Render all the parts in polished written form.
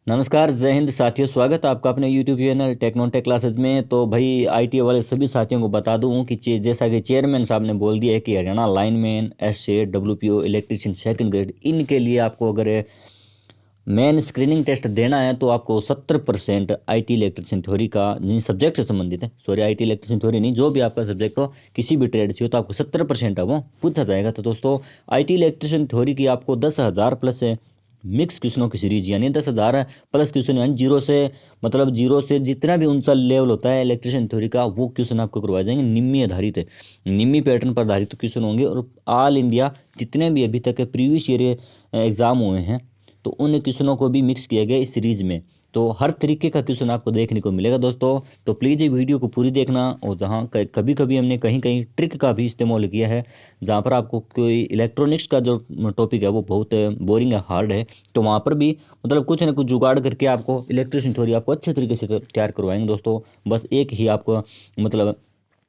नमस्कार, जय हिंद साथियों। स्वागत है आपका अपने यूट्यूब चैनल टेक्नोटेक क्लासेज में। तो भाई आईटी वाले सभी साथियों को बता दूं कि जैसा कि चेयरमैन साहब ने बोल दिया है कि Haryana lineman, SA, WPO, electrician second grade, इनके लिए आपको अगर मेन स्क्रीनिंग टेस्ट देना है तो आपको 70% आई.टी. इलेक्ट्रीशियन थ्योरी का जिन सब्जेक्ट से संबंधित है, सॉरी आई.टी. इलेक्ट्रीशियन थ्योरी नहीं, जो भी आपका सब्जेक्ट हो किसी भी ट्रेड से हो, तो आपको 70% है वो पूछा जाएगा। तो दोस्तों आई.टी. इलेक्ट्रीशियन थ्योरी की आपको 10,000 प्लस मिक्स क्वेश्चनों की सीरीज, यानी 10,000 प्लस क्वेश्चन, यानी जीरो से मतलब जीरो से जितना भी ऊंचा लेवल होता है इलेक्ट्रीशियन थ्योरी का, वो क्वेश्चन आपको करवाए जाएंगे। निम्मी आधारित है, निम्मी पैटर्न पर आधारित क्वेश्चन होंगे। और ऑल इंडिया जितने भी अभी तक प्रीवियस ईयर एग्जाम हुए हैं तो उन क्वेश्चनों को भी मिक्स किया गया इस सीरीज में। तो हर तरीके का क्वेश्चन आपको देखने को मिलेगा दोस्तों। तो प्लीज़ ये वीडियो को पूरी देखना। और जहाँ कभी कभी हमने कहीं कहीं ट्रिक का भी इस्तेमाल किया है, जहाँ पर आपको कोई इलेक्ट्रॉनिक्स का जो टॉपिक है वो बहुत बोरिंग है, हार्ड है, तो वहाँ पर भी मतलब कुछ ना कुछ जुगाड़ करके आपको इलेक्ट्रिशियन थ्योरी आपको अच्छे तरीके से तैयार करवाएंगे दोस्तों। बस एक ही आपको मतलब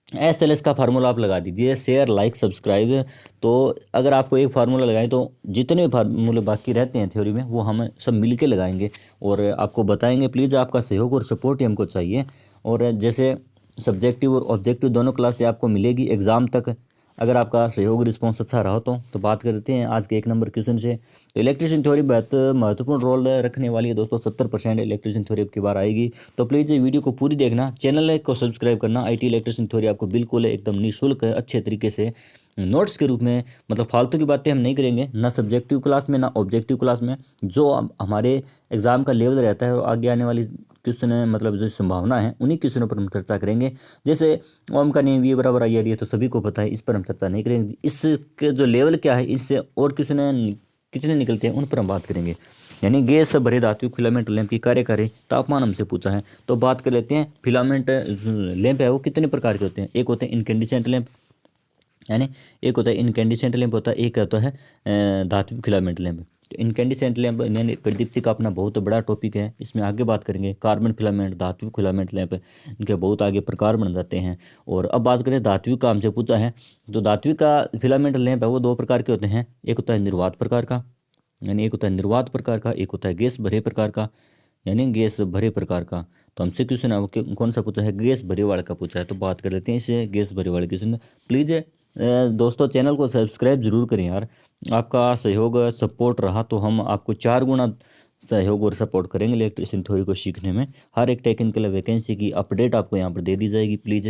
SLS का फार्मूला आप लगा दीजिए, शेयर लाइक सब्सक्राइब। तो अगर आपको एक फार्मूला लगाएं तो जितने भी फार्मूले बाकी रहते हैं थ्योरी में वो हम सब मिल के लगाएंगे और आपको बताएंगे। प्लीज़ आपका सहयोग और सपोर्ट ही हमको चाहिए। और जैसे सब्जेक्टिव और ऑब्जेक्टिव दोनों क्लास से आपको मिलेगी एग्ज़ाम तक। अगर आपका सहयोग रिस्पॉन्स अच्छा रहा तो बात करते हैं आज के 1 नंबर क्वेश्चन से। तो इलेक्ट्रिशियन थ्योरी बहुत महत्वपूर्ण रोल रखने वाली है दोस्तों। 70% इलेक्ट्रिशियन थ्योरी की बार आएगी। तो प्लीज़ ये वीडियो को पूरी देखना, चैनल को सब्सक्राइब करना। आई.टी. इलेक्ट्रिशियन थ्योरी आपको बिल्कुल एकदम निःशुल्क अच्छे तरीके से नोट्स के रूप में, मतलब फालतू की बातें हम नहीं करेंगे, ना सब्जेक्टिव क्लास में ना ऑब्जेक्टिव क्लास में। जो हमारे एग्ज़ाम का लेवल रहता है और आगे आने वाली क्वेश्चन है, मतलब जो संभावना है, उन्हीं क्वेश्चनों पर हम चर्चा करेंगे। जैसे ओम का नियम V बराबर आई आर, ये तो सभी को पता है, इस पर हम चर्चा नहीं करेंगे। इसके जो लेवल क्या है, इससे और क्वेश्चन कितने निकलते हैं उन पर हम बात करेंगे। यानी गैस भरे धातु फिलामेंट लैंप की कार्यकारी तापमान हमसे पूछा है। तो बात कर लेते हैं। फिलामेंट लैंप है वो कितने प्रकार के होते हैं। एक होते हैं इनकेंडिसेंट लैंप, यानी एक होता है इनकेंडिसेंट लैंप होता है, एक होता है धात्विक फिलामेंट लैंप। तो इनकेंडिसेंट लैंप यानी प्रदीप्ति का अपना बहुत बड़ा टॉपिक है, इसमें आगे बात करेंगे। कार्बन फिलामेंट, धात्विक फिलामेंट लैंप, इनके बहुत आगे प्रकार बन जाते हैं। और अब बात करें धात्विक का, हमसे पूछा है। तो धात्विक का फिलामेंट लैंप है वो 2 प्रकार के होते हैं। एक होता है निर्वात प्रकार का, यानी एक होता है निर्वात प्रकार का, एक होता है गैस भरे प्रकार का, यानी गैस भरे प्रकार का। तो हमसे क्वेश्चन है वो कौन सा पूछा है, गैस भरे वाले का पूछा है। तो बात कर लेते हैं इसे गैस भरे वाले क्वेश्चन। प्लीज़ दोस्तों चैनल को सब्सक्राइब जरूर करें यार। आपका सहयोग सपोर्ट रहा तो हम आपको 4 गुना सहयोग और सपोर्ट करेंगे इलेक्ट्रिशियन थ्योरी को सीखने में। हर एक टेक्निकल वैकेंसी की अपडेट आपको यहाँ पर दे दी जाएगी। प्लीज़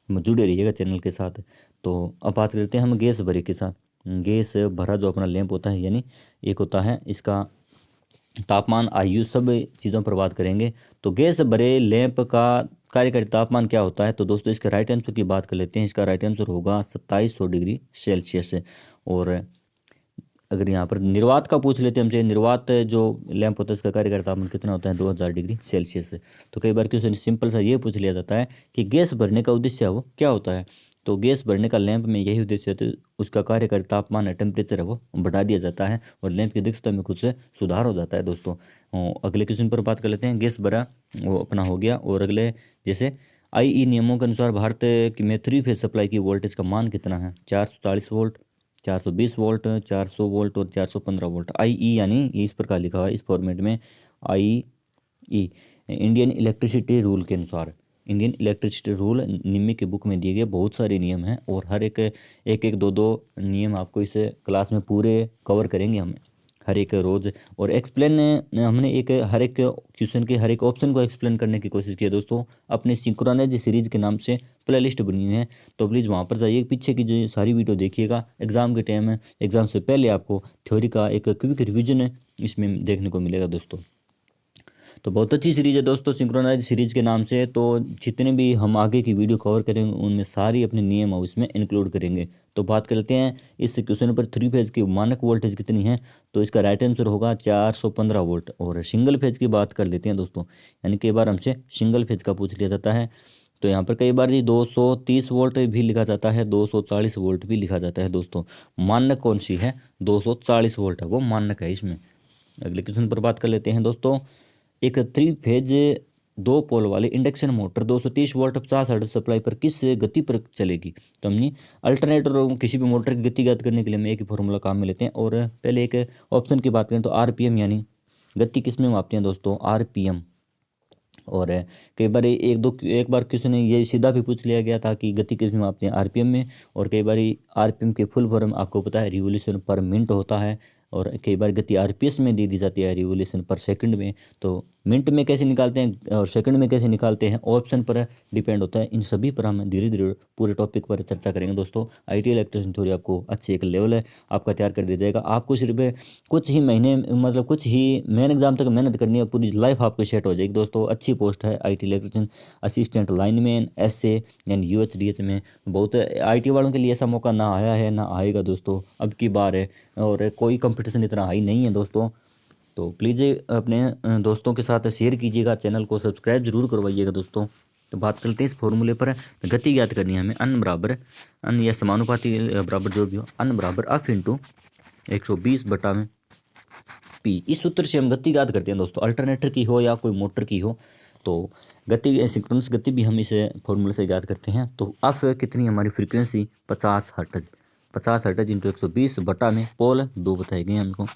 जुड़े रहिएगा चैनल के साथ। तो अब बात करते हैं हम गैस भरे के साथ। गैस भरा जो अपना लैंप होता है, यानी एक होता है इसका तापमान, आयु, सब चीज़ों पर बात करेंगे। तो गैस भरे लैंप का कार्यकारी तापमान क्या होता है। तो दोस्तों इसका राइट आंसर की बात कर लेते हैं। इसका राइट आंसर होगा 2700 डिग्री सेल्सियस। और अगर यहाँ पर निर्वात का पूछ लेते हैं हमसे, निर्वात जो लैंप होता है इसका कार्यकारी तापमान कितना होता है, 2000 डिग्री सेल्सियस। तो कई बार क्वेश्चन सिंपल सा ये पूछ लिया जाता है कि गैस भरने का उद्देश्य है वो क्या होता है। तो गैस भरने का लैंप में यही उद्देश्य है, तो उसका कार्यकारी तापमान है, टेम्परेचर है वो बढ़ा दिया जाता है और लैंप की दक्षता में कुछ सुधार हो जाता है दोस्तों। अगले क्वेश्चन पर बात कर लेते हैं। गैस भरा वो अपना हो गया। और अगले जैसे आई नियमों के अनुसार भारत की में 3 फेज सप्लाई की वोल्टेज का मान कितना है। 440 वोल्ट, 420 वोल्ट, 400 वोल्ट और 415 वोल्ट। यानी ये इस प्रकार लिखा हुआ है इस फॉर्मेट में। आई इंडियन इलेक्ट्रिसिटी रूल के अनुसार, इंडियन इलेक्ट्रिसिटी रूल निम्मी के बुक में दिए गए बहुत सारे नियम हैं और हर एक एक एक दो दो नियम आपको इस क्लास में पूरे कवर करेंगे हम हर एक रोज़। और एक्सप्लेन हमने एक हर एक क्वेश्चन के हर एक ऑप्शन को एक्सप्लेन करने की कोशिश की है दोस्तों। अपने सिंक्रोनाइज सीरीज के नाम से प्लेलिस्ट बनी हुई है, तो प्लीज़ वहाँ पर जाइए, पीछे की जो सारी वीडियो देखिएगा। एग्ज़ाम के टाइम में, एग्ज़ाम से पहले आपको थ्योरी का एक क्विक रिविजन इसमें देखने को मिलेगा दोस्तों। तो बहुत अच्छी सीरीज़ है दोस्तों, सिंक्रोनाइज सीरीज के नाम से। तो जितने भी हम आगे की वीडियो कवर करेंगे उनमें सारी अपने नियम और इसमें इंक्लूड करेंगे। तो बात करते हैं इस क्वेश्चन पर 3 फेज की मानक वोल्टेज कितनी है। तो इसका राइट आंसर होगा 415 वोल्ट। और सिंगल फेज की बात कर लेते हैं दोस्तों, यानी कई बार हमसे सिंगल फेज का पूछ लिया जाता है। तो यहाँ पर कई बार जी 230 वोल्ट भी लिखा जाता है, 240 वोल्ट भी लिखा जाता है दोस्तों। मानक कौन सी है, 240 वोल्ट है वो मानक है इसमें। अगले क्वेश्चन पर बात कर लेते हैं दोस्तों। एक 3 फेज 2 पोल वाली induction motor 230 volt 50 hertz supply पर किस गति पर चलेगी। तो हमने अल्टरनेटर किसी भी मोटर की गति ज्ञात करने के लिए हम एक ही फॉर्मूला काम में लेते हैं। और पहले एक ऑप्शन की बात करें तो आरपीएम, यानी गति किस में मापते हैं दोस्तों? आरपीएम। और एक बार किसी ने ये सीधा भी पूछ लिया गया था कि गति किस में मापते हैं? आरपीएम में। और कई बार आरपीएम के फुल फॉर्म आपको पता है रिवोल्यूशन पर मिनट होता है। और कई बार गति आरपीएस में दे दी जाती है, रिवोल्यूशन पर सेकंड में। तो मिनट में कैसे निकालते हैं और सेकंड में कैसे निकालते हैं, ऑप्शन पर डिपेंड होता है। इन सभी पर हम धीरे धीरे पूरे टॉपिक पर चर्चा करेंगे दोस्तों। आईटी इलेक्ट्रिशियन थ्योरी आपको अच्छी एक लेवल है आपका तैयार कर दिया जाएगा। आपको सिर्फ कुछ ही महीने मतलब कुछ ही मेन एग्जाम तक मेहनत करनी है, पूरी लाइफ आपकी सेट हो जाएगी दोस्तों। अच्छी पोस्ट है IT electrician assistant lineman SA यानी यूएचडीएच में। बहुत आईटी वालों के लिए ऐसा मौका ना आया है ना आएगा दोस्तों, अब की बार है। और कोई कंपटीशन इतना हाई नहीं है दोस्तों। तो प्लीज़ अपने दोस्तों के साथ शेयर कीजिएगा, चैनल को सब्सक्राइब जरूर करवाइएगा दोस्तों। तो बात करते हैं इस फॉर्मूले पर। गति ज्ञात करनी है हमें। अन बराबर अन या समानुपाती बराबर जो भी हो, अन बराबर एफ इंटू 120 में पी। इस सूत्र से हम गति ज्ञात करते हैं दोस्तों, अल्टरनेटर की हो या कोई मोटर की हो। तो गति सिंक्रोनस गति भी हम इसे फॉर्मूले से ज्ञात करते हैं। तो एफ कितनी हमारी फ्रीक्वेंसी 50 हर्ट्ज, 50 हर्ट्ज इंटू 120 में पोल 2 बताए गए हैं हमको।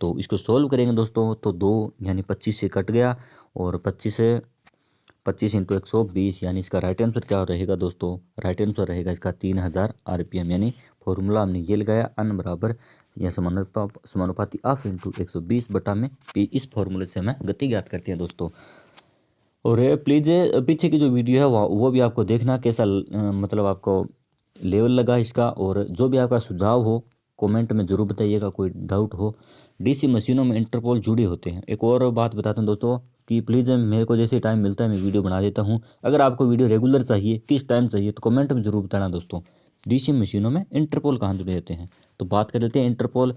तो इसको सोल्व करेंगे दोस्तों तो 2 यानी 25 से कट गया। और 25 इंटू 120 यानी इसका राइट आंसर क्या रहेगा दोस्तों? राइट आंसर रहेगा इसका 3000 आरपीएम। यानी फॉर्मूला हमने ये लगाया, अन बराबर या समानुपाती ऑफ इंटू 120 में पी। इस फॉर्मूले से हमें गति ज्ञात करते हैं दोस्तों। और प्लीज़ पीछे की जो वीडियो है वो भी आपको देखना, कैसा मतलब आपको लेवल लगा इसका। और जो भी आपका सुझाव हो कमेंट में ज़रूर बताइएगा, कोई डाउट हो। डीसी मशीनों में इंटरपोल जुड़े होते हैं। एक और बात बताता हूँ दोस्तों कि प्लीज़ मेरे को जैसे टाइम मिलता है मैं वीडियो बना देता हूँ। अगर आपको वीडियो रेगुलर चाहिए, किस टाइम चाहिए, तो कमेंट में ज़रूर बताना दोस्तों। डीसी मशीनों में इंटरपोल कहाँ जुड़े होते हैं, तो बात कर लेते हैं इंटरपोल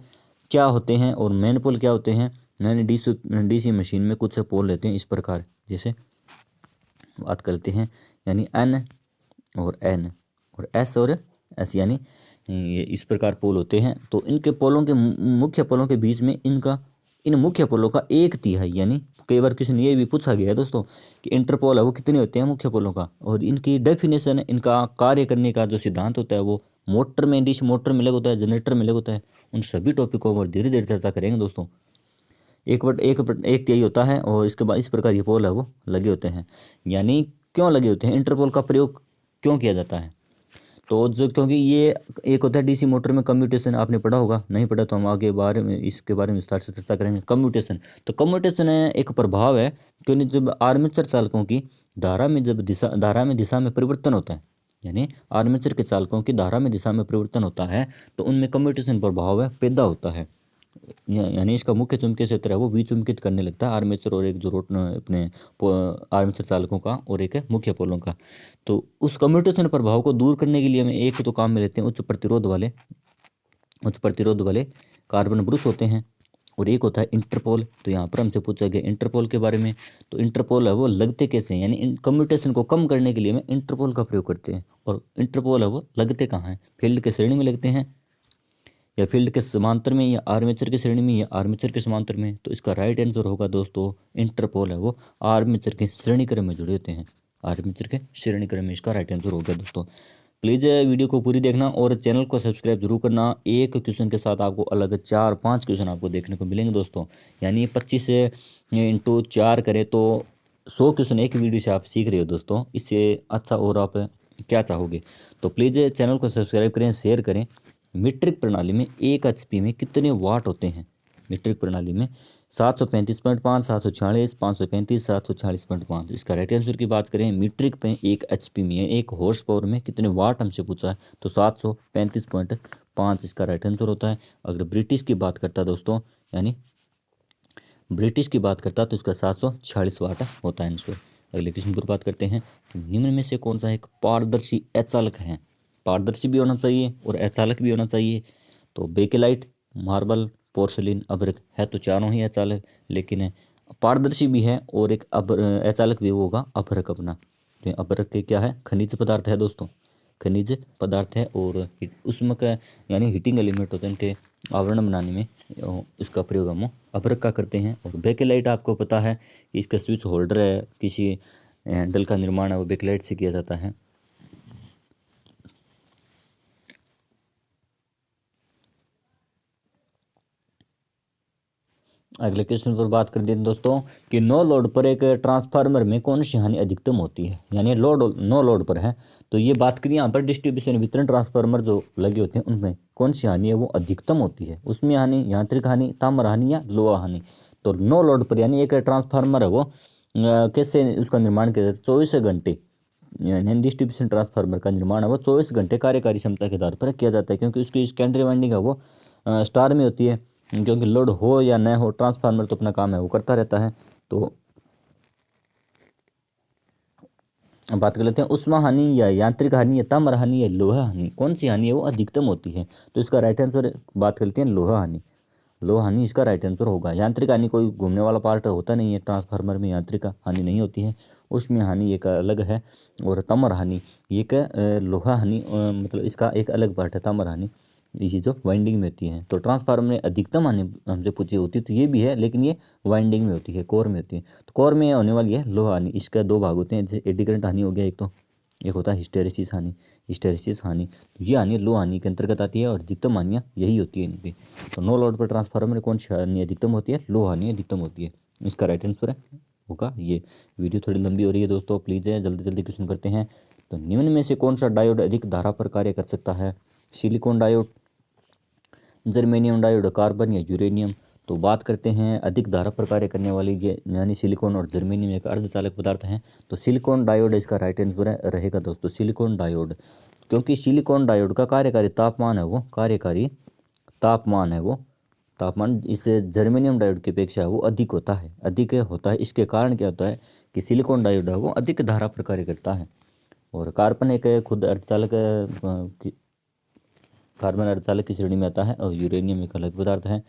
क्या होते हैं और मेन पोल क्या होते हैं। यानी डीसी मशीन में कुछ पोल रहते हैं इस प्रकार, जैसे बात करते हैं यानी एन और एन और एस और एस, यानी ये इस प्रकार पोल होते हैं। तो इनके पोलों के मुख्य पोलों के बीच में इन मुख्य पोलों का 1/3 यानी कई बार किसी ने ये भी पूछा गया है दोस्तों कि इंटरपोल है वो कितने होते हैं मुख्य पोलों का। और इनकी डेफिनेशन, इनका कार्य करने का जो सिद्धांत होता है वो मोटर में, डीसी मोटर में अलग होता है, जनरेटर में अलग होता है। उन सभी टॉपिकों पर धीरे धीरे चर्चा करेंगे दोस्तों। एक तिहाई होता है और इसके बाद इस प्रकार ये पोल है वो लगे होते हैं। यानी क्यों लगे होते हैं, इंटरपोल का प्रयोग क्यों किया जाता है? तो जो क्योंकि ये एक होता है डीसी मोटर में कम्यूटेशन, आपने पढ़ा होगा, नहीं पढ़ा तो हम आगे बारे में इसके बारे में विस्तार से चर्चा करेंगे। कम्यूटेशन, तो कम्यूटेशन एक प्रभाव है क्योंकि जब आर्मेचर चालकों की धारा में दिशा में परिवर्तन होता है, यानी आर्मेचर के चालकों की धारा में दिशा में परिवर्तन होता है तो उनमें कम्यूटेशन प्रभाव है पैदा होता है। यानी इसका मुख्य चुंबकीय क्षेत्र है वो विचुंबित करने लगता है आर्मेचर और एक जो अपने आर्मेचर चालकों का और एक है मुख्य पोलों का। तो उस कम्यूटेशन प्रभाव को दूर करने के लिए हमें एक तो काम में लेते हैं उच्च प्रतिरोध वाले कार्बन ब्रुश होते हैं। और एक होता है इंटरपोल। तो यहाँ पर हमसे पूछा गया इंटरपोल के बारे में। तो इंटरपोल है वो लगते कैसे हैं, यानी कम्यूटेशन को कम करने के लिए हमें इंटरपोल का प्रयोग करते हैं। और इंटरपोल है वो लगते कहाँ हैं? फील्ड के श्रेणी में लगते हैं, या फील्ड के समांतर में, या आर्मेचर की श्रेणी में, या आर्मेचर के समांतर में। तो इसका राइट आंसर होगा दोस्तों इंटरपोल है वो आर्मेचर के श्रेणी क्रम में जुड़े होते हैं। आर्मेचर के श्रेणी क्रम में इसका राइट आंसर होगा दोस्तों। प्लीज़ वीडियो को पूरी देखना और चैनल को सब्सक्राइब जरूर करना। एक क्वेश्चन के साथ आपको अलग 4-5 क्वेश्चन आपको देखने को मिलेंगे दोस्तों। यानी 25 से इंटू 4 करें तो 100 क्वेश्चन एक वीडियो से आप सीख रहे हो दोस्तों। इससे अच्छा और आप क्या चाहोगे? तो प्लीज़ चैनल को सब्सक्राइब करें, शेयर करें। मीट्रिक प्रणाली में 1 HP में कितने वाट होते हैं? मीट्रिक प्रणाली में 735.5, 746, 535, 746.5। इसका राइट आंसर की बात करें मीट्रिक पे 1 HP में है, 1 हॉर्स पावर में कितने वाट हमसे पूछा है तो 735.5 इसका राइट आंसर होता है। अगर ब्रिटिश की बात करता है दोस्तों, यानी ब्रिटिश की बात करता तो इसका 746 वाट होता है आंसर। अगले क्वेश्चन पर बात करते हैं कि निम्न में से कौन सा एक पारदर्शी अचालक है? पारदर्शी भी होना चाहिए और अचालक भी होना चाहिए। तो बेकेलाइट, मार्बल, पोर्सलिन, अभ्रक है तो चारों ही अचालक, लेकिन पारदर्शी भी है और एक अचालक भी होगा अभ्रक अपना। तो अभ्रक के क्या है? खनिज पदार्थ है दोस्तों, खनिज पदार्थ है। और उसमें का यानी हीटिंग एलिमेंट होते हैं, उनके आवरण बनाने में इसका प्रयोग हम अभ्रक का करते हैं। और बेकेलाइट आपको पता है कि इसका स्विच होल्डर है, किसी हैंडल का निर्माण है वो बेकेलाइट से किया जाता है। अगले क्वेश्चन पर बात कर देते हैं दोस्तों कि नो लोड पर एक ट्रांसफार्मर में कौन सी हानि अधिकतम होती है, यानी लोड नो लोड पर है। तो ये बात करिए यहाँ पर डिस्ट्रीब्यूशन वितरण ट्रांसफार्मर जो लगे होते हैं उनमें कौन सी हानि है वो अधिकतम होती है, उसमें हानि यांत्रिक हानि, ताम्र हानि या लोहा हानि। तो नो लोड पर यानी एक ट्रांसफार्मर है वो कैसे उसका निर्माण किया जाता है, 24 घंटे, यानी डिस्ट्रीब्यूशन ट्रांसफार्मर का निर्माण है वो 24 घंटे कार्यकारी क्षमता के आधार पर किया जाता है, क्योंकि उसकी सेकेंडरी वाइंडिंग है वो स्टार में होती है, क्योंकि लोड हो या न हो ट्रांसफार्मर तो अपना काम है वो करता रहता है। तो अब बात कर लेते हैं उष्मा हानि या यांत्रिक हानि या ताम्र हानि या लोहा हानि, कौन सी हानि है वो अधिकतम होती है। तो इसका राइट आंसर बात करते हैं लोहा हानि। लोहा हानि इसका राइट आंसर होगा। यांत्रिक हानि कोई घूमने वाला पार्ट होता नहीं है ट्रांसफार्मर में, यांत्रिक हानि नहीं होती है, उसमें हानि एक अलग है। और ताम्र हानि ये क्या लोहा हानि मतलब इसका एक अलग पार्ट है ताम्र हानि, ये जो वाइंडिंग में होती है। तो ट्रांसफार्मर में अधिकतम हानि हमसे पूछी होती है तो ये भी है, लेकिन ये वाइंडिंग में होती है, कोर में होती है। तो कोर में होने वाली है लोहा हानि। इसका दो भाग होते हैं, जैसे एडी करंट हानि हो गया एक, तो एक होता है हिस्टेरेसिस हानि। हिस्टेरेसिस हानि तो ये हानि लो हानि के अंतर्गत आती है और अधिकतम हानियाँ यही होती है इनकी। तो नो लोड पर ट्रांसफार्मर में कौन सी हानि अधिकतम होती है, लो हानि अधिकतम होती है। इसका राइट आंसर है होगा ये। वीडियो थोड़ी लंबी हो रही है दोस्तों, प्लीज़ है जल्दी जल्दी क्वेश्चन करते हैं। तो निम्न में से कौन सा डायोड अधिक धारा पर कार्य कर सकता है, silicon diode, germanium diode, carbon या यूरेनियम। तो बात करते हैं अधिक धारा पर कार्य करने वाली ये यानी सिलिकॉन और जर्मेनियम एक अर्धचालक पदार्थ हैं। तो सिलिकॉन डायोड इसका राइट आंसर रहेगा दोस्तों, सिलिकॉन डायोड। क्योंकि सिलिकॉन डायोड का कार्यकारी तापमान है वो, कार्यकारी तापमान है वो, तापमान इस जर्मेनियम डायोड की अपेक्षा है वो अधिक होता है, अधिक होता है। इसके कारण क्या होता है कि सिलिकॉन डायोड है वो अधिक धारा पर कार्य करता है। और कार्बन एक खुद अर्धचालक कार्बन अर्धचालक की श्रेणी में आता है और यूरेनियम एक अलग पदार्थ है।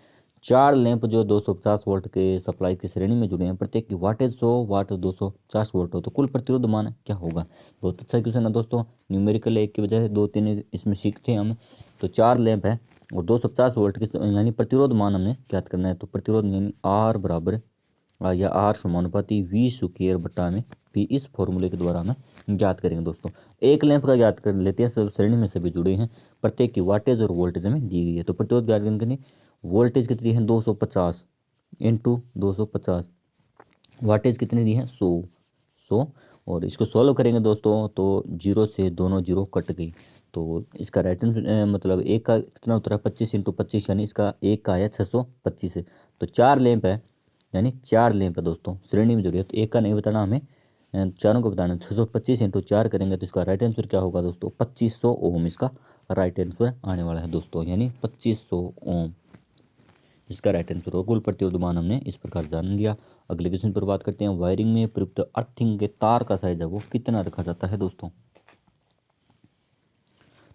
चार लैंप जो 250 वोल्ट के सप्लाई की श्रेणी में जुड़े हैं, प्रत्येक की वाटेज 100 वाट 250 वोल्ट हो, तो कुल प्रतिरोध मान क्या होगा। बहुत अच्छा क्वेश्चन है दोस्तों, न्यूमेरिकल एक की वजह से दो तीन इसमें सीखते हैं हम। तो चार लैंप है और 250 वोल्ट की यानी प्रतिरोध मान हमें ज्ञात करना है। तो प्रतिरोध यानी आर बराबर या आर समानुपाती वी स्क्वायर बटा में पी, इस फॉर्मूले के द्वारा हमें ज्ञात करेंगे दोस्तों। एक लैंप का ज्ञात कर लेते हैं, सब श्रेणी में सभी जुड़े हैं, प्रत्येक की वाटेज और वोल्टेज हमें दी गई है। तो प्रतिरोध ज्ञात करने वोल्टेज कितनी है 250 इंटू 250, वाटेज कितनी दी है 100। और इसको सॉल्व करेंगे दोस्तों तो जीरो से दोनों जीरो कट गई। तो इसका राइट मतलब एक का कितना उतरा 25 इंटू 25, यानी इसका एक का आया 625 है। तो चार लैंप है, यानी चार लैंप है दोस्तों श्रेणी में जुड़ी है, तो एक का नहीं बताना हमें, चारों को बताना। 625 इंटू चार करेंगे तो इसका राइट आंसर क्या होगा दोस्तों 2500 ओम इसका राइट आंसर आने वाला है दोस्तों, यानी 2500 ओम इसका राइट आंसर होगा। कुल प्रतिरोध मान हमने इस प्रकार जान लिया। अगले क्वेश्चन पर बात करते हैं, वायरिंग में प्रयुक्त अर्थिंग के तार का साइज है वो कितना रखा जाता है दोस्तों।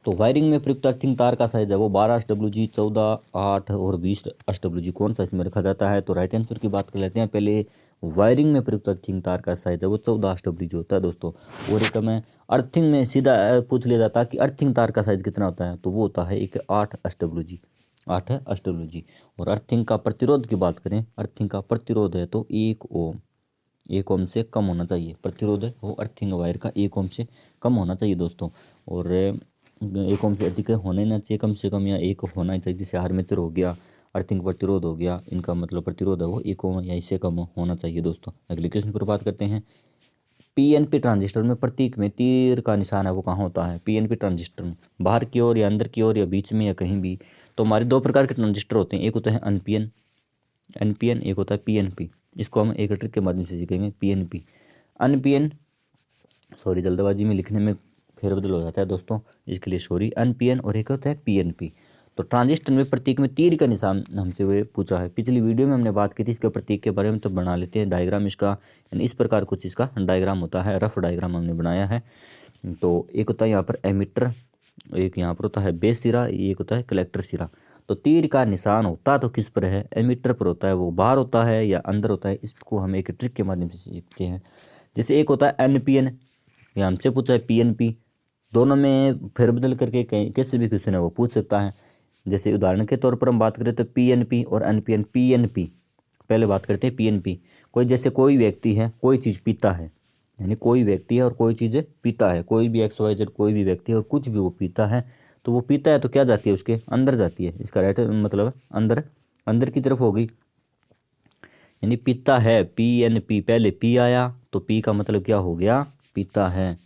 तो वायरिंग में प्रयुक्त अर्थिंग तार का साइज है वो 12 SWG, 14, 8 और 20 SWG, कौन सा इसमें रखा जाता है। तो राइट आंसर की बात कर लेते हैं पहले। वायरिंग में प्रयुक्त अर्थिंग तार का साइज है वो 14 SWG होता है दोस्तों। और एक में अर्थिंग में सीधा पूछ लिया जाता है कि अर्थिंग तार का साइज कितना होता है, तो वो होता है एक 8 SWG, 8 है SWG। और अर्थिंग का प्रतिरोध की बात करें, अर्थिंग का प्रतिरोध है तो 1 ओम, 1 ओम से कम होना चाहिए। प्रतिरोध है वो अर्थिंग वायर का 1 ओम से कम होना चाहिए दोस्तों। और 1 ओम से अधिक होना ही ना चाहिए कम से कम, या एक होना ही चाहिए। जैसे आर्मेचर हो गया, अर्थिंग प्रतिरोध हो गया, इनका मतलब प्रतिरोध है वो 1 ओम या इससे कम होना चाहिए दोस्तों। अगले क्वेश्चन पर बात करते हैं, पीएनपी ट्रांजिस्टर में प्रतीक में तीर का निशान है वो कहाँ होता है। पीएनपी ट्रांजिस्टर में बाहर की ओर या अंदर की ओर या बीच में या कहीं भी। तो हमारे दो प्रकार के ट्रांजिस्टर होते हैं, एक होता है एनपीएन, एनपीएन, एक होता है पीएनपी। इसको हम एक ट्रिक के माध्यम से सीखेंगे, पीएनपी, अनपीएन, सॉरी जल्दबाजी में लिखने में फेरबदल हो जाता है दोस्तों, इसके लिए सॉरी। एनपीएन और एक होता है पीएनपी। तो ट्रांजिस्टर में प्रतीक में तीर का निशान हमसे वे पूछा है, पिछली वीडियो में हमने बात की थी इसके प्रतीक के बारे में, तो बना लेते हैं डायग्राम इसका। यानी इस प्रकार कुछ इसका डायग्राम होता है, रफ डायग्राम हमने बनाया है। तो एक होता है यहाँ पर एमिटर, एक यहाँ पर होता है बेस सिरा, एक होता है कलेक्टर सिरा। तो तीर का निशान होता तो किस पर है, एमिटर पर होता है, वो बाहर होता है या अंदर होता है, इसको हम एक ट्रिक के माध्यम से सीखते हैं। जैसे एक होता है एनपीएन, या हमसे पूछा है पीएनपी, दोनों में फेरबदल करके कहीं कैसे भी क्वेश्चन है वो पूछ सकता है। जैसे उदाहरण के तौर पर हम बात करें तो पीएनपी और एनपीएन। पीएनपी पहले बात करते हैं पीएनपी। कोई जैसे कोई व्यक्ति है कोई चीज़ पीता है, यानी कोई व्यक्ति है और कोई चीज़ पीता है, कोई भी XYZ कोई भी व्यक्ति है और कुछ भी वो पीता है, तो वो पीता है तो क्या जाती है उसके अंदर जाती है, इसका राइट मतलब अंदर, अंदर की तरफ होगी। यानी पिता है, PNP, पहले पी आया तो पी का मतलब क्या हो गया, पिता है।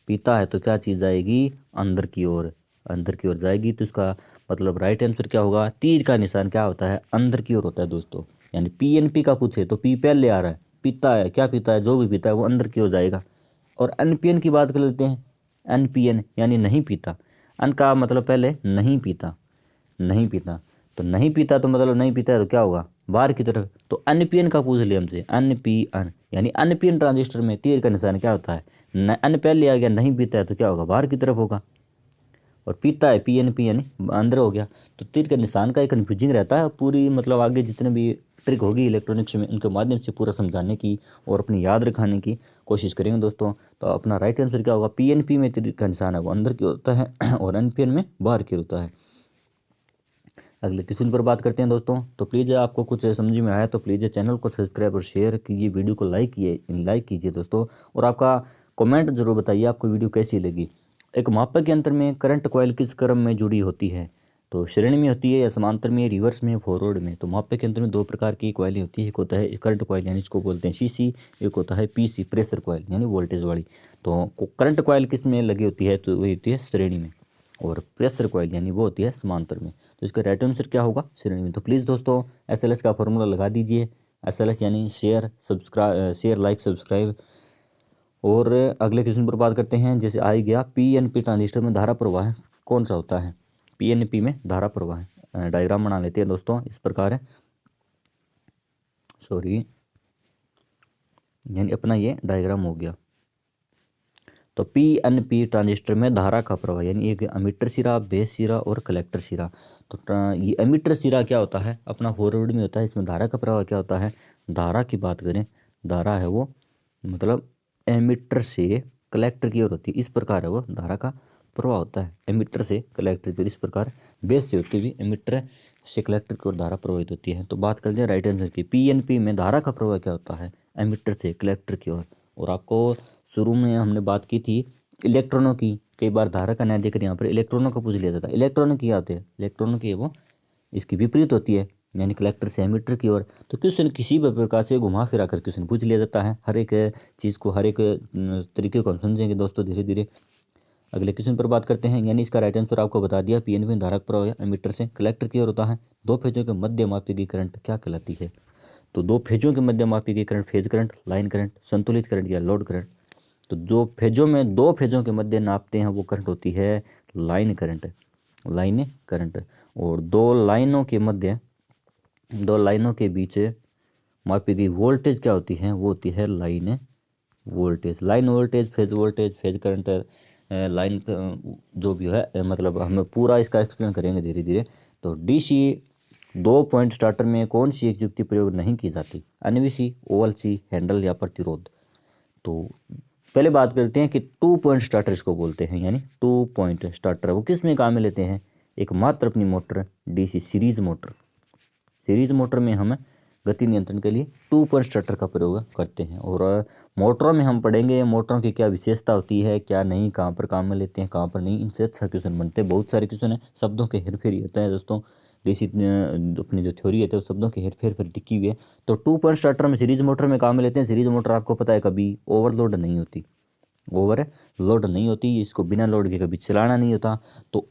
पिता है तो क्या चीज़ आएगी, अंदर की ओर, अंदर की ओर जाएगी। तो इसका मतलब राइट आंसर क्या होगा, तीर का निशान क्या होता है, अंदर की ओर होता है दोस्तों। यानी PNP का पूछे तो पी पहले आ रहा है, पिता है, क्या पिता है, जो भी पिता है वो अंदर की ओर जाएगा। और NPN की बात कर लेते हैं, NPN यानी नहीं पीता। अन का मतलब पहले नहीं पीता, नहीं पीता, तो नहीं पीता तो मतलब नहीं पीता है तो क्या होगा, बाहर की तरफ। तो अनपीएन का पूछ लिया हमसे, NPN यानी अनपीएन ट्रांजिस्टर में तीर का निशान क्या होता है, अन पहले आ गया, नहीं पीता है तो क्या होगा, बाहर की तरफ होगा। और पीता है PNP यानी अंदर हो गया। तो तीर के निशान का एक कन्फ्यूजिंग रहता है, पूरी मतलब आगे जितने भी ट्रिक होगी इलेक्ट्रॉनिक्स में उनके माध्यम से पूरा समझाने की और अपनी याद रखाने की कोशिश करेंगे दोस्तों। तो अपना राइट आंसर क्या होगा, PNP में तीर का निशान है वो अंदर की होता है और NPN में बाहर की होता है। अगले क्वेश्चन पर बात करते हैं दोस्तों। तो प्लीज़ आपको कुछ समझ में आया तो प्लीज़ चैनल को सब्सक्राइब और शेयर कीजिए, वीडियो को लाइक कीजिए दोस्तों। और आपका कमेंट जरूर बताइए आपको वीडियो कैसी लगी। एक मापक यंत्र में करंट कॉइल किस क्रम में जुड़ी होती है, तो श्रेणी में होती है या समांतर में, रिवर्स में, फॉरवर्ड में। तो मापक यंत्र में दो प्रकार की कॉइलें होती है, एक होता है करंट कॉइल यानी इसको बोलते हैं CC, एक होता है PC प्रेशर कॉइल यानी वोल्टेज वाली। तो करंट कॉइल किस में लगी होती है, तो वही होती है श्रेणी में, और प्रेशर कॉइल यानी वो होती है समांतर में। तो इसका राइट आंसर क्या होगा, श्रेणी में। तो प्लीज़ दोस्तों SLS का फॉर्मूला लगा दीजिए, SLS यानी शेयर लाइक सब्सक्राइब। और अगले क्वेश्चन पर बात करते हैं। जैसे आ ही गया, PNP ट्रांजिस्टर में धारा प्रवाह कौन सा होता है, PNP में धारा प्रवाह डायग्राम बना लेते हैं दोस्तों, इस प्रकार है, सॉरी, यानी अपना ये डायग्राम हो गया। तो PNP ट्रांजिस्टर में धारा का प्रवाह यानी एक अमीटर सिरा, बेस सिरा और कलेक्टर सिरा। तो ये अमीटर सिरा क्या होता है, अपना फॉरवर्ड में होता है। इसमें धारा का प्रवाह क्या होता है, धारा की बात करें, धारा है वो मतलब एमीटर से कलेक्टर की ओर होती है, इस प्रकार है वो धारा का प्रवाह होता है, एमीटर से कलेक्टर की ओर। इस प्रकार बेस से होती हुई एमीटर से कलेक्टर की ओर धारा प्रवाहित होती है। तो बात करते हैं राइट आंसर की, PNP में धारा का प्रवाह क्या होता है, एमीटर से कलेक्टर की ओर। और आपको शुरू में हमने बात की थी इलेक्ट्रॉनों की, कई बार धारा का न्याय देकर यहाँ पर इलेक्ट्रॉनों का पूछ लिया जाता है। इलेक्ट्रॉनों की आते हैं, इलेक्ट्रॉनों की है वो इसकी विपरीत होती है, यानी कलेक्टर से एमीटर की ओर। तो क्वेश्चन किसी भी प्रकार से घुमा फिरा कर क्वेश्चन पूछ लिया जाता है, हर एक चीज़ को, हर एक तरीके को हम समझेंगे दोस्तों धीरे धीरे। अगले क्वेश्चन पर बात करते हैं। यानी इसका राइट आंसर आपको बता दिया, PNP धारा का प्रवाह एमीटर से कलेक्टर की ओर होता है। दो फेजों के मध्य मापी गई करंट क्या कहलाती है, तो दो फेजों के मध्य मापी गई current phase current, line current, संतुलित करंट या लोड करंट। तो जो फेजों में, दो फेजों के मध्य नापते हैं वो करंट होती है लाइन करंट, लाइन करंट। और दो लाइनों के मध्य, दो लाइनों के बीच मापी गई वोल्टेज क्या होती है, वो होती है line voltage. Line voltage, phase current, line जो भी है, मतलब हमें पूरा इसका एक्सप्लेन करेंगे धीरे धीरे। तो DC दो पॉइंट स्टार्टर में कौन सी एक युक्ति प्रयोग नहीं की जाती, NVC, OLC, हैंडल या प्रतिरोध। तो पहले बात करते हैं कि 2 पॉइंट स्टार्टर इसको बोलते हैं, यानी 2 पॉइंट स्टार्टर वो किस में काम में लेते हैं, एक मात्र अपनी motor DC series motor, series motor में हम गति नियंत्रण के लिए 2 पॉइंट स्टार्टर का प्रयोग करते हैं। और मोटरों में हम पढ़ेंगे मोटरों की क्या विशेषता होती है, क्या नहीं, कहाँ पर काम में लेते हैं, कहाँ पर नहीं, इनसे अच्छा क्वेश्चन बनते हैं। बहुत सारे क्वेश्चन है, शब्दों के हेरफेर ही होता है दोस्तों। DC अपनी जो थ्योरी है तो शब्दों के हेरफेर पर टिकी हुई है। तो 2 पॉइंट स्टार्टर में सीरीज मोटर में काम में लेते हैं। सीरीज मोटर आपको पता है कभी ओवरलोड नहीं होती, ओवर लोड नहीं होती, इसको बिना लोड के कभी चलाना नहीं होता। तो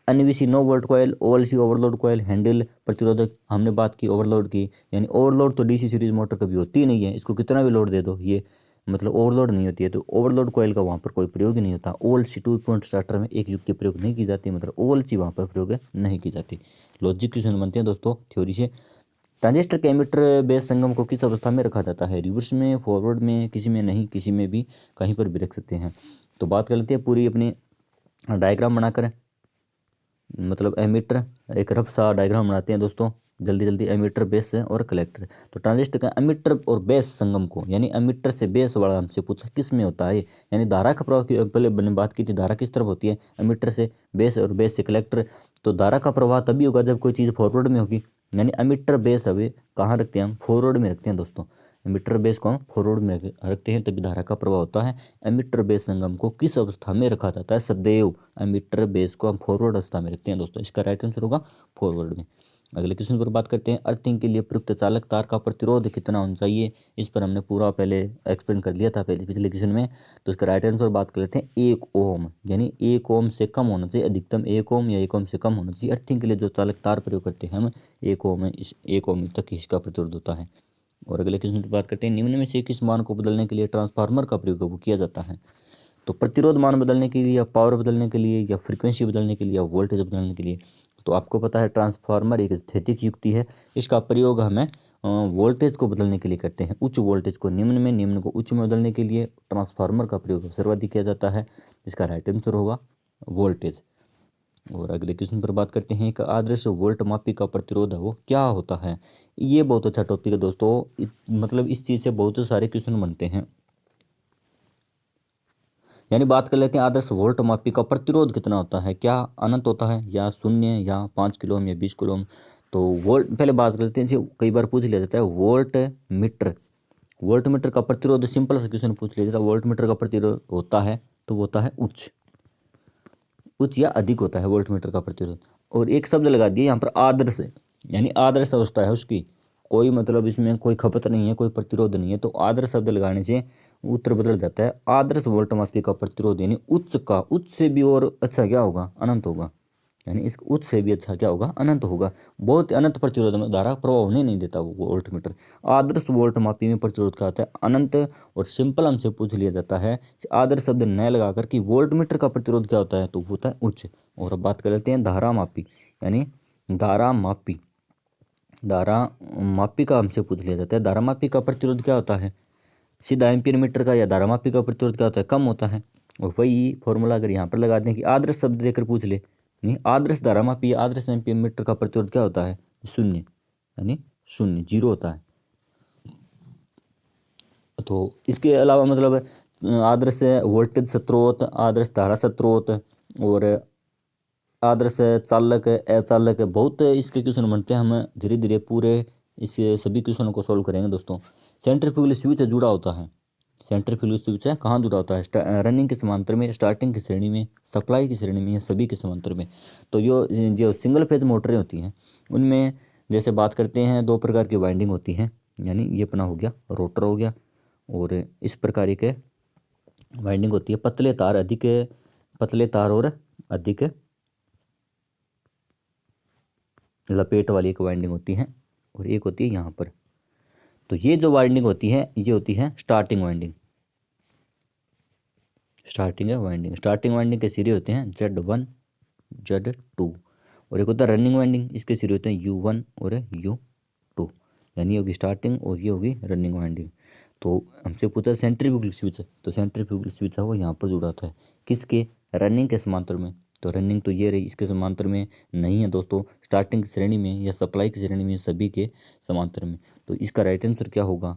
NVC no volt coil, OLC overload coil, handle प्रतिरोधक हमने बात की ओवरलोड की, यानी ओवरलोड तो DC सीरीज मोटर कभी होती ही नहीं है, इसको कितना भी लोड दे दो ये मतलब ओवरलोड नहीं होती है। तो ओवरलोड कॉयल का वहाँ पर कोई प्रयोग ही नहीं होता। OLC 2 पॉइंट स्टार्टर में एक युक्ति प्रयोग नहीं की जाती, मतलब OLC वहाँ पर प्रयोग नहीं की जाती। लॉजिक क्वेश्चन बनते हैं दोस्तों थ्योरी से। ट्रांजिस्टर के एमिटर बेस संगम को किस अवस्था में रखा जाता है, रिवर्स में, फॉरवर्ड में, किसी में नहीं, किसी में भी, कहीं पर भी रख सकते हैं। तो बात कर लेते हैं पूरी अपनी डायग्राम बनाकर, मतलब एमीटर, एक रफ सा डायग्राम बनाते हैं दोस्तों जल्दी जल्दी। एमीटर, बेस और कलेक्टर। तो ट्रांजिस्टर का एमीटर और बेस संगम को, यानी एमीटर से बेस वाला हमसे पूछा किस में होता है, यानी धारा का प्रवाह की पहले मैंने बात की थी, धारा किस तरफ होती है, एमीटर से बेस और बेस से कलेक्टर। तो धारा का प्रवाह तभी होगा जब कोई चीज़ फॉरवर्ड में होगी, यानी एमीटर बेस अभी कहाँ रखते हैं हम, फॉरवर्ड में रखते हैं दोस्तों। एमीटर बेस को हम फॉरवर्ड में रखते हैं तभी धारा का प्रवाह होता है। एमीटर बेस संगम को किस अवस्था में रखा जाता है, सदैव एमीटर बेस को हम फॉरवर्ड अवस्था में रखते हैं दोस्तों। इसका राइट आंसर होगा फॉरवर्ड में। अगले क्वेश्चन पर बात करते हैं, अर्थिंग के लिए प्रयुक्त चालक तार का प्रतिरोध कितना होना चाहिए। इस पर हमने पूरा पहले एक्सप्लेन कर दिया था पिछले क्वेश्चन में। तो इसका राइट आंसर बात कर लेते हैं 1 ओम, यानी 1 ओम से कम होना चाहिए, अधिकतम 1 ओम या 1 ओम से कम होना चाहिए। अर्थिंग के लिए जो चालक तार प्रयोग करते हैं हम 1 ओम है, इस 1 ओम तक इसका प्रतिरोध होता है। और अगले क्वेश्चन पर बात करते हैं, निम्न में से किस मान को बदलने के लिए ट्रांसफार्मर का प्रयोग किया जाता है। तो प्रतिरोध मान बदलने के लिए या पावर बदलने के लिए या फ्रीक्वेंसी बदलने के लिए या वोल्टेज बदलने के लिए। तो आपको पता है ट्रांसफार्मर एक स्थैतिक युक्ति है, इसका प्रयोग हमें वोल्टेज को बदलने के लिए करते हैं। उच्च वोल्टेज को निम्न में, निम्न को उच्च में बदलने के लिए ट्रांसफार्मर का प्रयोग सर्वाधिक किया जाता है। इसका राइट आंसर होगा वोल्टेज। और अगले क्वेश्चन पर बात करते हैं, एक आदर्श वोल्ट मापी का प्रतिरोध है वो क्या होता है। ये बहुत अच्छा टॉपिक है दोस्तों, मतलब इस चीज़ से बहुत सारे क्वेश्चन बनते हैं। यानी बात कर लेते हैं, आदर्श वोल्ट मापी का प्रतिरोध कितना होता है, क्या अनंत होता है या शून्य या 5 किलो ओम या 20 किलो ओम। तो वोल्ट पहले बात करते हैं, कई बार पूछ लिया जाता है वोल्ट मीटर का प्रतिरोध, सिंपल सा क्वेश्चन पूछ लिया जाता है, वोल्ट मीटर का प्रतिरोध होता है तो वो होता है उच्च या अधिक होता है वोल्ट मीटर का प्रतिरोध। और एक शब्द लगा दिए यहाँ पर आदर्श, यानी आदर्श अवस्था है उसकी, कोई मतलब इसमें कोई खपत नहीं है, कोई प्रतिरोध नहीं है, तो आदर्श शब्द लगाने से उत्तर बदल जाता है। आदर्श वोल्ट मापी का प्रतिरोध यानी उच्च से भी और अच्छा क्या होगा, अनंत होगा। यानी इस उच्च से भी अच्छा क्या होगा, अनंत होगा। बहुत अनंत प्रतिरोध में धारा प्रभाव होने नहीं देता वो वोल्ट मीटर। आदर्श वोल्ट मापी में प्रतिरोध क्या होता है, अनंत। और सिंपल हमसे पूछ लिया जाता है आदर्श शब्द न लगाकर कि वोल्ट मीटर का प्रतिरोध क्या होता है, तो वो होता है उच्च। और अब बात कर लेते हैं धारा मापी, यानी धारा मापी का हमसे पूछ लिया जाता है, धारा मापी का प्रतिरोध क्या होता है। सीधा एम्पीयर मीटर का या धारा मापी का प्रतिरोध क्या होता है, कम होता है। और वही फॉर्मूला अगर यहाँ पर लगा दें कि आदर्श शब्द देकर पूछ ले, नहीं आदर्श धारा मापी आदर्श एम्पीयर मीटर का प्रतिरोध क्या होता है, शून्य, यानी शून्य, जीरो होता है। तो इसके अलावा मतलब आदर्श वोल्टेज स्रोत, आदर्श धारा स्रोत और आदर्श चालक, अचालक, बहुत इसके क्वेश्चन बनते हैं। हम धीरे धीरे पूरे इस सभी क्वेश्चनों को सॉल्व करेंगे दोस्तों। सेंट्रीफ्यूगल स्विच जुड़ा होता है, सेंट्रीफ्यूगल स्विच है कहाँ जुड़ा होता है, रनिंग के समांतर में, स्टार्टिंग की श्रेणी में, सप्लाई की श्रेणी में या सभी के समांतर में। तो जो सिंगल फेज मोटरें होती हैं उनमें जैसे बात करते हैं 2 प्रकार की वाइंडिंग होती हैं, यानी ये अपना हो गया रोटर हो गया, और इस प्रकार के वाइंडिंग होती है पतले तार और अधिक लपेट वाली एक वाइंडिंग होती है, और एक होती है यहाँ पर। तो ये जो वाइंडिंग होती है ये होती है स्टार्टिंग वाइंडिंग स्टार्टिंग वाइंडिंग के सिरे होते हैं Z1 Z2, और एक होता है रनिंग वाइंडिंग, इसके सिरे होते हैं U1 और U2, यानी ये होगी स्टार्टिंग और ये होगी रनिंग वाइंडिंग। तो हमसे पूछा सेंट्रीफ्यूगल स्विच, तो सेंट्रीफ्यूगल स्विच है वो यहाँ पर जुड़ा था, किसके, रनिंग के समांतर में। तो रनिंग तो ये रही, इसके समांतर में नहीं है दोस्तों, स्टार्टिंग की श्रेणी में या सप्लाई की श्रेणी में, सभी के समांतर में। तो इसका राइट आंसर क्या होगा,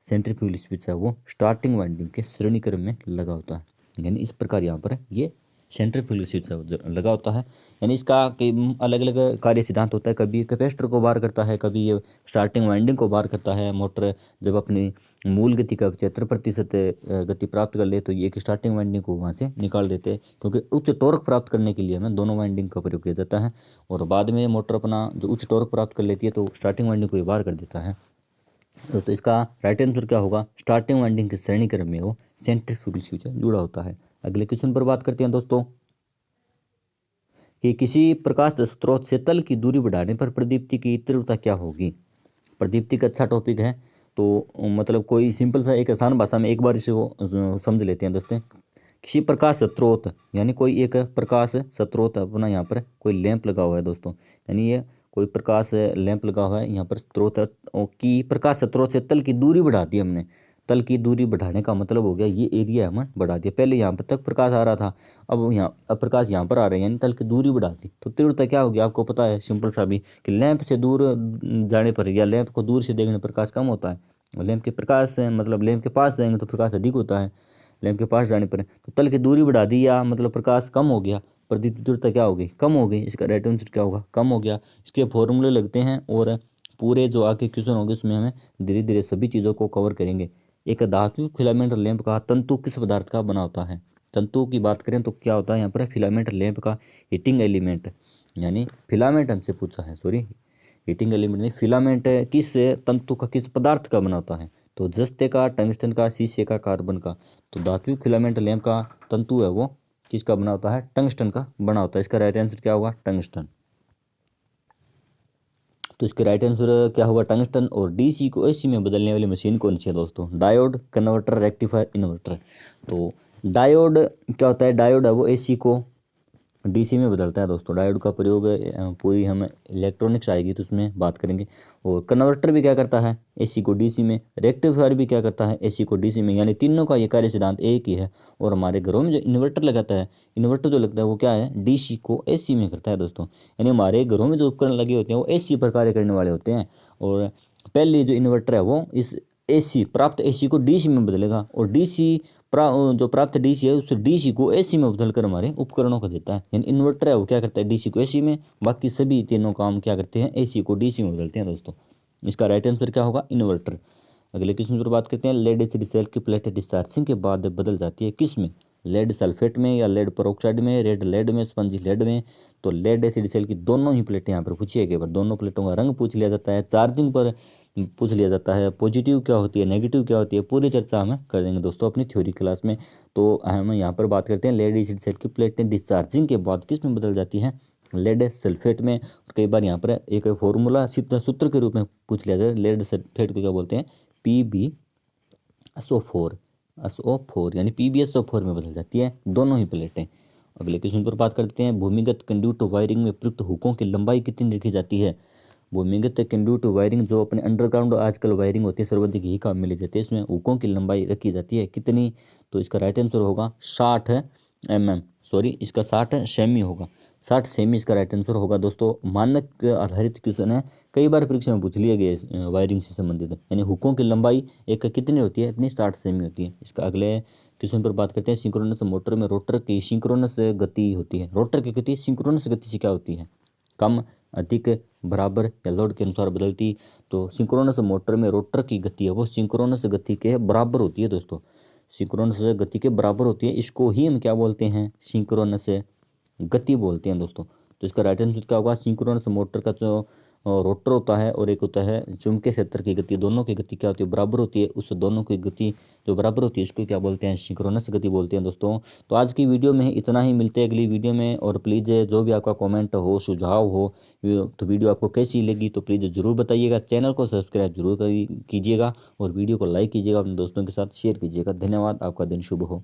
सेंट्रीफ्यूगल स्विच है वो स्टार्टिंग वाइंडिंग के श्रेणी क्रम में लगा होता है। यानी इस प्रकार यहाँ पर ये सेंट्रीफ्यूगल स्विच लगा होता है। यानी इसका कई अलग अलग कार्य सिद्धांत होता है, कभी कैपेसिटर को बाहर करता है, कभी ये स्टार्टिंग वाइंडिंग को बाहर करता है। मोटर जब अपनी मूल गति का 75% गति प्राप्त कर ले तो ये एक स्टार्टिंग वाइंडिंग को वहाँ से निकाल देते हैं, क्योंकि उच्च टॉर्क प्राप्त करने के लिए हमें दोनों वाइंडिंग का प्रयोग किया जाता है। और बाद में मोटर अपना जो उच्च टॉर्क प्राप्त कर लेती है तो स्टार्टिंग वाइंडिंग को बाहर कर देता है। तो इसका राइट आंसर क्या होगा, स्टार्टिंग वाइंडिंग के श्रेणी क्रम में वो सेंट्रीफ्यूगल स्विच जुड़ा होता है। अगले क्वेश्चन पर बात करते हैं दोस्तों, कि किसी प्रकाश स्रोत से तल की दूरी बढ़ाने पर प्रदीप्ति की तीव्रता क्या होगी। प्रदीप्ति का अच्छा टॉपिक है, तो मतलब कोई सिंपल सा एक आसान भाषा में एक बार इसको समझ लेते हैं दोस्तों। किसी प्रकाश स्रोत, यानी कोई एक प्रकाश स्रोत अपना यहाँ पर कोई लैंप लगा हुआ है दोस्तों, यानी ये कोई प्रकाश लैंप लगा हुआ है यहाँ पर स्रोत की प्रकाश स्रोत से तल की दूरी बढ़ा दी हमने। तल की दूरी बढ़ाने का मतलब हो गया ये एरिया हमने बढ़ा दिया, पहले यहाँ पर तक प्रकाश आ रहा था, अब प्रकाश यहाँ पर आ रहा है, यानी तल की दूरी बढ़ा दी। तो तीव्रता क्या होगी आपको पता है, सिंपल सा भी, कि लैंप से दूर जाने पर या लैंप को दूर से देखने पर प्रकाश कम होता है, लैंप के प्रकाश मतलब लैंप के पास जाएंगे तो प्रकाश अधिक होता है, लैंप के पास जाने पर। तो तल की दूरी बढ़ा दी या मतलब प्रकाश कम हो गया, प्रदीप्ति तीव्रता क्या होगी, कम हो गई। इसका राइट आंसर क्या होगा, कम हो गया। इसके फॉर्मूले लगते हैं और पूरे जो आगे क्वेश्चन होंगे उसमें हमें धीरे धीरे सभी चीज़ों को कवर करेंगे। एक धातु फिलामेंट लैंप का तंतु किस पदार्थ का बना होता है। तंतु की बात करें तो क्या होता है यहाँ पर फिलामेंट लैंप का हीटिंग एलिमेंट, यानी फिलामेंट हमसे पूछा है, सॉरी हीटिंग एलिमेंट नहीं, फिलामेंट किस तंतु का, किस पदार्थ का बना होता है? तो जस्ते का, टंगस्टन का, शीशे का, कार्बन का। तो धात्विक फिलामेंट लैंप का तंतु है वो किसका बना होता है? टंगस्टन का बना होता है। इसका राइट आंसर क्या होगा? टंगस्टन। तो इसका राइट आंसर क्या होगा? टंगस्टन। और डीसी को एसी में बदलने वाली मशीन कौन सी है दोस्तों? Diode, converter, rectifier, inverter. तो डायोड क्या होता है? डायोड है वो एसी को डीसी में बदलता है दोस्तों। डायोड का प्रयोग पूरी हम इलेक्ट्रॉनिक्स आएगी तो उसमें बात करेंगे। और कन्वर्टर भी क्या करता है? एसी को डीसी में। रेक्टिफायर भी क्या करता है? एसी को डीसी में। यानी तीनों का ये कार्य सिद्धांत एक ही है। और हमारे घरों में जो इन्वर्टर लगाता है, इन्वर्टर जो लगता है वो क्या है? डीसी को एसी में करता है दोस्तों। यानी हमारे घरों में जो उपकरण लगे होते हैं वो एसी पर कार्य करने वाले होते हैं। और पहले जो इन्वर्टर है वो इस एसी, प्राप्त एसी को डीसी में बदलेगा। और डीसी जो प्राप्त डीसी है उस डीसी को एसी में बदलकर हमारे उपकरणों को देता है। यानी इन्वर्टर है वो क्या करता है? डीसी को एसी में। बाकी सभी तीनों काम क्या करते हैं? एसी को डीसी में बदलते हैं दोस्तों। इसका राइट आंसर क्या होगा? इन्वर्टर। अगले क्वेश्चन पर बात करते हैं। लेड एसिड सेल की प्लेट डिस्चार्जिंग के बाद बदल जाती है किस में? लेड सल्फेट में, या लेड पेरोक्साइड में, रेड लेड में, स्पंजी लेड में। तो लेड एसिड सेल की दोनों ही प्लेटें यहाँ पर पूछी है। बार दोनों प्लेटों का रंग पूछ लिया जाता है, चार्जिंग पर पूछ लिया जाता है, पॉजिटिव क्या होती है, नेगेटिव क्या होती है, पूरी चर्चा हम कर देंगे दोस्तों अपनी थ्योरी क्लास में। तो हम यहाँ पर बात करते हैं लेड एसिड सेल की प्लेटें डिस्चार्जिंग के बाद किस में बदल जाती है? लेड सल्फेट में। और कई बार यहाँ पर एक फॉर्मूला सूत्र के रूप में पूछ लिया जाए, लेड सल्फेट को क्या बोलते हैं? PbSO4। SO4 यानी PbSO4 में बदल जाती है दोनों ही प्लेटें। अगले क्वेश्चन पर बात करते हैं। भूमिगत कंड्यूट वायरिंग में प्रयुक्त हुकों की लंबाई कितनी रखी जाती है? भूमिगत कंड्यूट वायरिंग जो अपने अंडरग्राउंड आजकल वायरिंग होती है सर्वाधिक ही काम में ली जाती है, इसमें हुकों की लंबाई रखी जाती है कितनी? तो इसका राइट आंसर होगा 60 mm, सॉरी इसका 60 सेमी होगा। 60 सेमी इसका राइट आंसर होगा दोस्तों। मानक आधारित क्वेश्चन है, कई बार परीक्षा में पूछ लिया गया वायरिंग से संबंधित। यानी हुकों की लंबाई एक कितनी होती है? अपनी 60 सेमी होती है। इसका अगले क्वेश्चन पर बात करते हैं। सिंक्रोनस मोटर में रोटर की सिंक्रोनस गति होती है। रोटर की गति सिंक्रोनस गति से क्या होती है? कम, अधिक, बराबर या लोड के अनुसार बदलती। तो सिंक्रोनस मोटर में रोटर की गति है वो सिंक्रोनस गति के बराबर होती है दोस्तों। सिंक्रोनस गति के बराबर होती है। इसको ही हम क्या बोलते हैं? सिंक्रोनस गति बोलते हैं दोस्तों। तो इसका राइट आंसर क्या होगा? सिंक्रोनस मोटर का जो रोटर होता है और एक होता है चुंबकीय क्षेत्र की गति, दोनों की गति क्या होती है? बराबर होती है। उस दोनों की गति जो बराबर होती है इसको क्या बोलते हैं? सिंक्रोनस गति बोलते हैं दोस्तों। तो आज की वीडियो में इतना ही, मिलते हैं अगली वीडियो में। और प्लीज़ जो भी आपका कमेंट हो, सुझाव हो, तो वीडियो आपको कैसी लगी तो प्लीज़ ज़रूर बताइएगा। चैनल को सब्सक्राइब जरूर कीजिएगा और वीडियो को लाइक कीजिएगा, अपने दोस्तों के साथ शेयर कीजिएगा। धन्यवाद। आपका दिन शुभ हो।